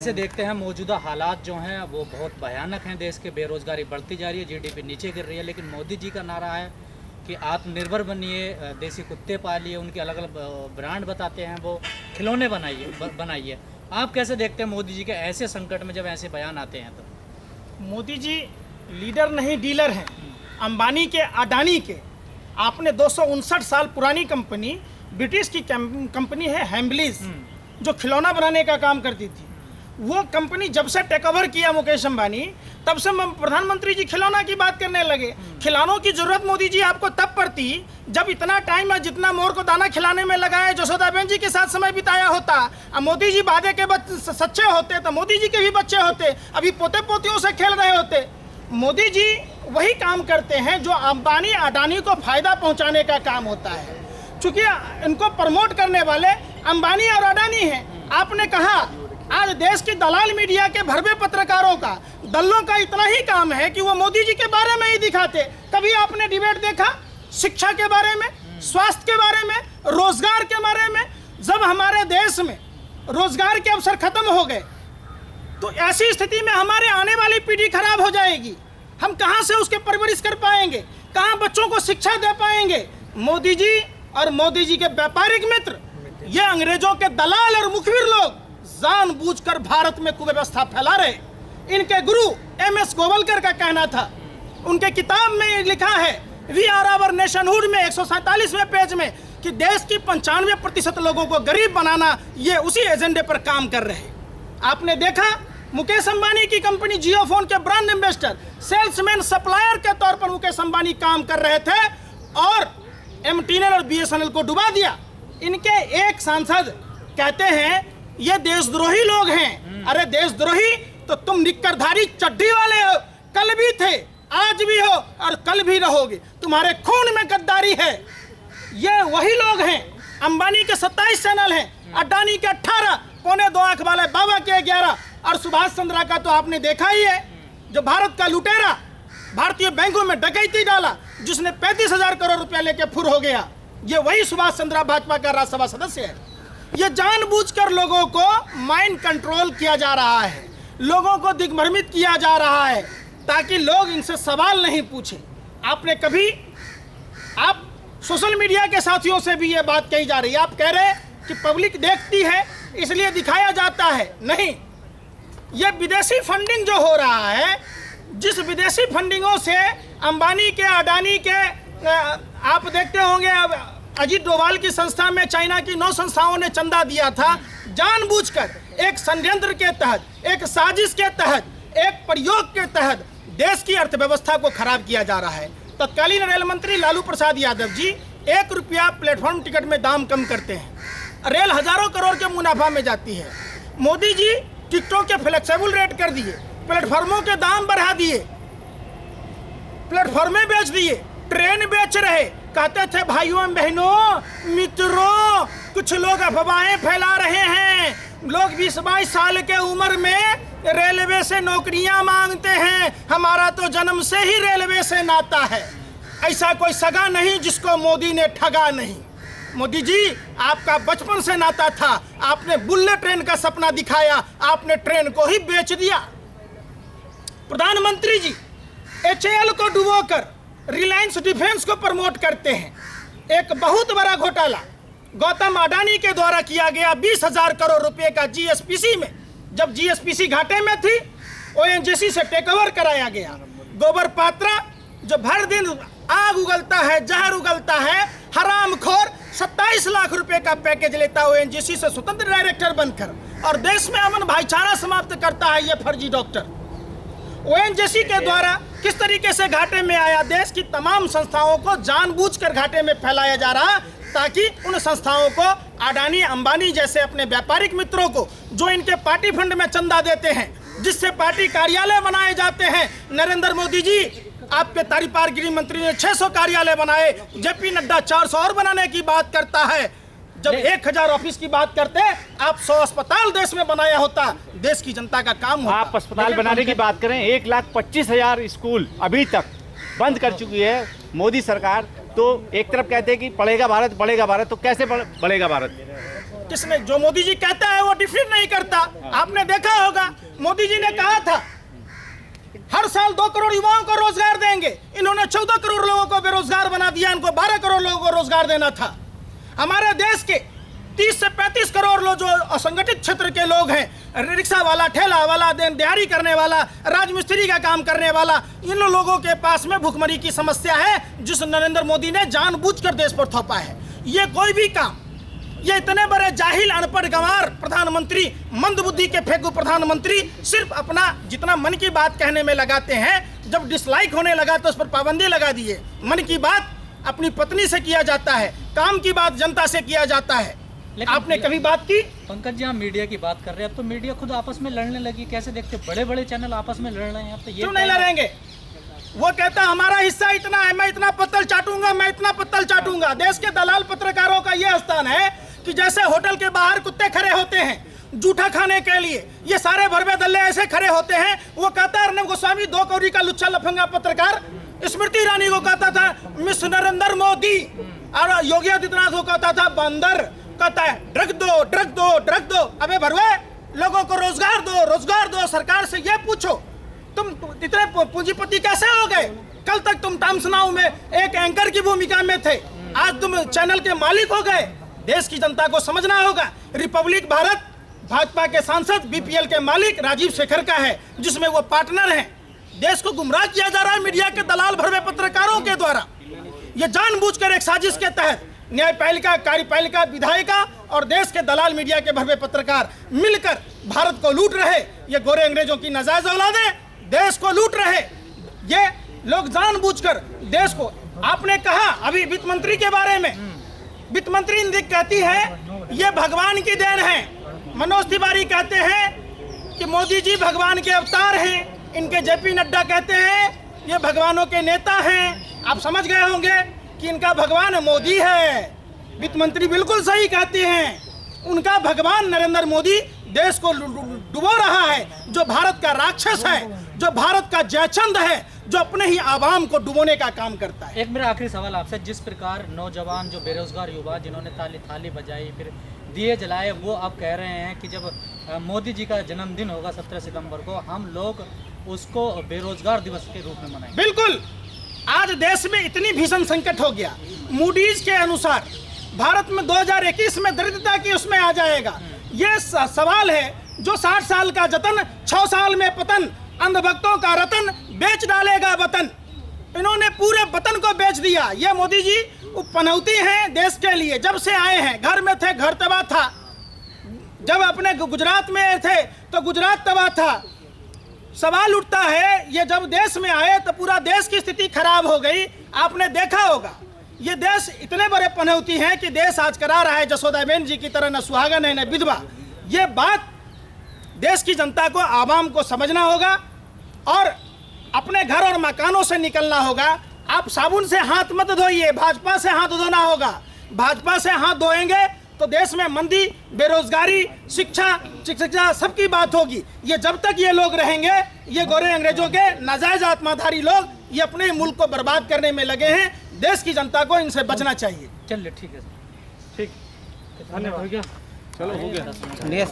से देखते हैं मौजूदा हालात जो हैं वो बहुत भयानक हैं। देश के बेरोजगारी बढ़ती जा रही है, जीडीपी नीचे गिर रही है, लेकिन मोदी जी का नारा है कि आत्मनिर्भर बनिए, देसी कुत्ते पालिए, उनके अलग अलग ब्रांड बताते हैं, वो खिलौने बनाइए। आप कैसे देखते हैं मोदी जी के ऐसे संकट में जब ऐसे बयान आते हैं? तो मोदी जी लीडर नहीं डीलर हैं। अंबानी के, अडानी के। आपने 259 साल पुरानी कंपनी, ब्रिटिश की कंपनी है हैम्बलीज, जो खिलौना बनाने का काम करती थी, वो कंपनी जब से टेक ओवर किया मुकेश अंबानी, तब से प्रधानमंत्री जी खिलौना की बात करने लगे। खिलौनों की जरूरत मोदी जी आपको तब पड़ती जब इतना टाइम जितना मोर को दाना खिलाने में लगाए जसोदाबेन जी के साथ समय बिताया होता। अब मोदी जी वादे के सच्चे होते तो मोदी जी के भी बच्चे होते, अभी पोते पोतियों से खेल रहे होते। मोदी जी वही काम करते हैं जो अंबानी अडानी को फायदा पहुंचाने का काम होता है। चूंकि इनको प्रमोट करने वाले अंबानी और अडानी हैं। आपने कहा आज देश की दलाल मीडिया के भरवे पत्रकारों का, दलों का इतना ही काम है कि वो मोदी जी के बारे में ही दिखाते। कभी आपने डिबेट देखा शिक्षा के बारे में, स्वास्थ्य के बारे में, रोजगार के बारे में? जब हमारे देश में रोजगार के अवसर खत्म हो गए तो ऐसी स्थिति में हमारे आने वाली पीढ़ी खराब हो जाएगी। हम कहां से उसके परवरिश कर पाएंगे, कहां बच्चों को शिक्षा दे पाएंगे? मोदी जी और मोदी जी के व्यापारिक मित्र, ये अंग्रेजों के दलाल और मुखबिर लोग जानबूझकर भारत में कुव्यवस्था फैला रहे। इनके गुरु MS गोवलकर का कहना था, उनके किताब में लिखा है वी आर आवर नेशनहुड में 147वें पेज में कि देश की 95% लोगों को गरीब बनाना, ये उसी एजेंडे पर काम कर रहे। आपने देखा मुकेश अंबानी की कंपनी जियोफोन के ब्रांड एम्बेसडर, सेल्समैन, सप्लायर के तौर पर मुकेश अंबानी काम कर रहे थे और MTNL और BSNL को डुबा दिया। इनके एक सांसद कहते हैं ये देशद्रोही लोग हैं। अरे देशद्रोही तो तुम निक्करधारी चड्डी वाले हो, कल भी थे, आज भी हो और कल भी रहोगे। तुम्हारे खून में गद्दारी है। ये वही लोग हैं। अंबानी के 27 चैनल हैं, अडानी के 18, पौने 2 आंख वाले बाबा के 11, और सुभाष चंद्रा का तो आपने देखा ही है, जो भारत का लुटेरा, भारतीय बैंकों में डकैती डाला, जिसने 35,000 करोड़ रुपया लेके फुर हो गया। ये वही सुभाष चंद्रा भाजपा का राज्यसभा सदस्य है। ये जानबूझकर लोगों को माइंड कंट्रोल किया जा रहा है, लोगों को दिग्भ्रमित किया जा रहा है ताकि लोग इनसे सवाल नहीं पूछें। आपने कभी, आप सोशल मीडिया के साथियों से भी ये बात कही जा रही है, आप कह रहे हैं कि पब्लिक देखती है इसलिए दिखाया जाता है। नहीं, ये विदेशी फंडिंग जो हो रहा है, जिस विदेशी फंडिंगों से अंबानी के, अडानी के, आप देखते होंगे अब अजीत डोभाल की संस्था में चाइना की 9 संस्थाओं ने चंदा दिया था। जानबूझकर एक षड्यंत्र के तहत, एक साजिश के तहत, एक प्रयोग के तहत देश की अर्थव्यवस्था को खराब किया जा रहा है। तत्कालीन रेल मंत्री लालू प्रसाद यादव जी 1 रुपया प्लेटफॉर्म टिकट में दाम कम करते हैं, रेल हजारों करोड़ के मुनाफा में जाती है। मोदी जी टिकटों के फ्लेक्सिबल रेट कर दिए, प्लेटफॉर्मों के दाम बढ़ा दिए, प्लेटफॉर्में बेच दिए, ट्रेन बेच रहे। कहते थे भाइयों बहनों मित्रों, कुछ लोग अफवाहें फैला रहे हैं, लोग 20-22 साल के उम्र में रेलवे से नौकरियां मांगते हैं, हमारा तो जन्म से ही रेलवे से नाता है। ऐसा कोई सगा नहीं जिसको मोदी ने ठगा नहीं। मोदी जी, आपका बचपन से नाता था, आपने बुलेट ट्रेन का सपना दिखाया, आपने ट्रेन को ही बेच दिया। प्रधानमंत्री जी HAL को डुबोकर रिलायंस डिफेंस को प्रमोट करते हैं। एक बहुत बड़ा घोटाला गौतम अडानी के द्वारा किया गया 20,000 करोड़ रुपए का GSPC में। जब GSPC घाटे में थी, ONGC से टेक ओवर कराया गया। गोबर पात्रा जो भर दिन आग उगलता है, जहर उगलता है, हरामखोर 27 लाख रुपए का पैकेज लेता है ONGC से स्वतंत्र डायरेक्टर बनकर, और देश में अमन भाईचारा समाप्त करता है ये फर्जी डॉक्टर। ONGC के द्वारा किस तरीके से घाटे में आया, देश की तमाम संस्थाओं को जानबूझकर घाटे में फैलाया जा रहा, ताकि उन संस्थाओं को अडानी अंबानी जैसे अपने व्यापारिक मित्रों को, जो इनके पार्टी फंड में चंदा देते हैं, जिससे पार्टी कार्यालय बनाए जाते हैं। नरेंद्र मोदी जी, आपके तारीपार गृह मंत्री ने 600 कार्यालय बनाए, JP नड्डा 400 और बनाने की बात करता है। जब 1000 ऑफिस की बात करते, आप 100 अस्पताल देश में बनाया होता, देश की जनता का काम होता। आप अस्पताल बनाने की बात करें, 1,25,000 स्कूल अभी तक बंद कर चुकी है मोदी सरकार। तो एक तरफ कहते हैं कि पढ़ेगा भारत, तो कैसे बढ़ेगा भारत? किसने? जो मोदी जी कहता है वो डिफीट नहीं करता। आपने देखा होगा मोदी जी ने कहा था हर साल 2 करोड़ युवाओं को रोजगार देंगे, इन्होंने 14 करोड़ लोगों को बेरोजगार बना दिया, इनको 12 करोड़ लोगों को रोजगार देना था। हमारे देश के 30 से 35 करोड़ लोग जो असंगठित क्षेत्र के लोग हैं, रिक्शा वाला, ठेला वाला, दिहाड़ी करने वाला, राजमिस्त्री का काम करने वाला, इन लोगों के पास में भुखमरी की समस्या है, जिस नरेंद्र मोदी ने जानबूझकर देश पर थोपा है। ये कोई भी काम, ये इतने बड़े जाहिल, अनपढ़, गंवार प्रधानमंत्री, मंदबुद्धि के फेंकू प्रधानमंत्री सिर्फ अपना जितना मन की बात कहने में लगाते हैं, जब डिसलाइक होने लगा तो उस पर पाबंदी लगा दिए। मन की बात अपनी पत्नी से किया जाता है, काम की बात जनता से किया जाता है। आपने कभी बात की? पंकज जी, हम मीडिया की बात कर रहे हैं, अब तो मीडिया खुद आपस में लड़ने लगी, कैसे देखते? बड़े बड़े चैनल आपस में लड़ रहे हैं, अब तो ये क्यों नहीं लड़ेंगे? वो कहता हमारा हिस्सा इतना है, मैं इतना पत्तल चाटूंगा, मैं इतना पत्तल चाटूंगा। देश के दलाल पत्रकारों का ये स्थान है कि जैसे होटल के बाहर कुत्ते खड़े होते हैं जूठा खाने के लिए, ये सारे भरवे दल्ले ऐसे खड़े होते हैं। वो कहता है अर्नब गोस्वामी 2 कौड़ी का लुच्चा लफंगा पत्रकार स्मृति ईरानी को कहता था मिस नरेंद्र मोदी, और योगी आदित्यनाथ को कहता था बंदर। कहता है ड्रग दो, ड्रग दो, ड्रग दो। अबे भरवे, लोगों को रोजगार दो, रोजगार दो। सरकार से ये पूछो तुम इतने पूंजीपति कैसे हो गए? कल तक तुम टाइम्स नाउ में एक एंकर की भूमिका में थे, आज तुम चैनल के मालिक हो गए। देश की जनता को समझना होगा, रिपब्लिक भारत भाजपा के सांसद बीपीएल के मालिक राजीव शेखर का है, जिसमें वो पार्टनर हैं। देश को गुमराह किया जा रहा है मीडिया के दलाल भरवे पत्रकारों के द्वारा। ये जानबूझकर एक साजिश के तहत न्यायपालिका, कार्यपालिका, विधायिका और देश के दलाल मीडिया के भरवे पत्रकार मिलकर भारत को लूट रहे। ये गोरे अंग्रेजों की नाजायज औलादें देश को लूट रहे। ये लोग जानबूझकर देश को, आपने कहा अभी वित्त मंत्री के बारे में, वित्त मंत्री कहती है ये भगवान की देन है। मनोज तिवारी कहते हैं कि मोदी जी भगवान के अवतार हैं। इनके जेपी नड्डा कहते हैं ये भगवानों के नेता हैं। आप समझ गए होंगे कि इनका भगवान मोदी है। वित्त मंत्री बिल्कुल सही कहते हैं, उनका भगवान नरेंद्र मोदी देश को डुबो रहा है, जो भारत का राक्षस है, जो भारत का जयचंद है, जो अपने ही आवाम को डुबोने का काम करता है। एक मेरा आखिरी सवाल आपसे, जिस प्रकार नौजवान जो बेरोजगार युवा जिन्होंने ताली थाली बजाई, फिर दिए जलाए, वो अब कह रहे हैं कि जब मोदी जी का जन्मदिन होगा 17 सितंबर को, हम लोग उसको बेरोजगार दिवस के रूप में मनाएंगे। बिल्कुल, आज देश में इतनी भीषण संकट हो गया, मूडीज के अनुसार भारत में 2021 में दरिद्रता की उसमें आ जाएगा। ये सवाल है जो 60 साल का जतन, 6 साल में पतन, अंधभक्तों का रतन, बेच डालेगा वतन। इन्होंने पूरे वतन को बेच दिया। ये मोदी जी पनौती हैं देश के लिए। जब से आए हैं, घर में थे घर तबाह था, जब अपने गुजरात में थे तो गुजरात तबाह था। सवाल उठता है ये जब देश में आए तो पूरा देश की स्थिति खराब हो गई। आपने देखा होगा ये देश इतने बड़े पनौती हैं कि देश आज करा रहा है जसोदाबेन जी की तरह न सुहागन है न विधवा। ये बात देश की जनता को, आवाम को समझना होगा और अपने घर और मकानों से निकलना होगा। आप साबुन से हाथ मत धोइए, भाजपा से हाथ धोना होगा। भाजपा से हाथ धोएंगे तो देश में मंदी, बेरोजगारी, शिक्षा सबकी बात होगी। ये जब तक ये लोग रहेंगे, ये गोरे अंग्रेजों के नाजायज आत्माधारी लोग, ये अपने ही मुल्क को बर्बाद करने में लगे हैं। देश की जनता को इनसे बचना चाहिए। चलिए ठीक है, ठीक, धन्यवाद। हो गया, चलो हो गया।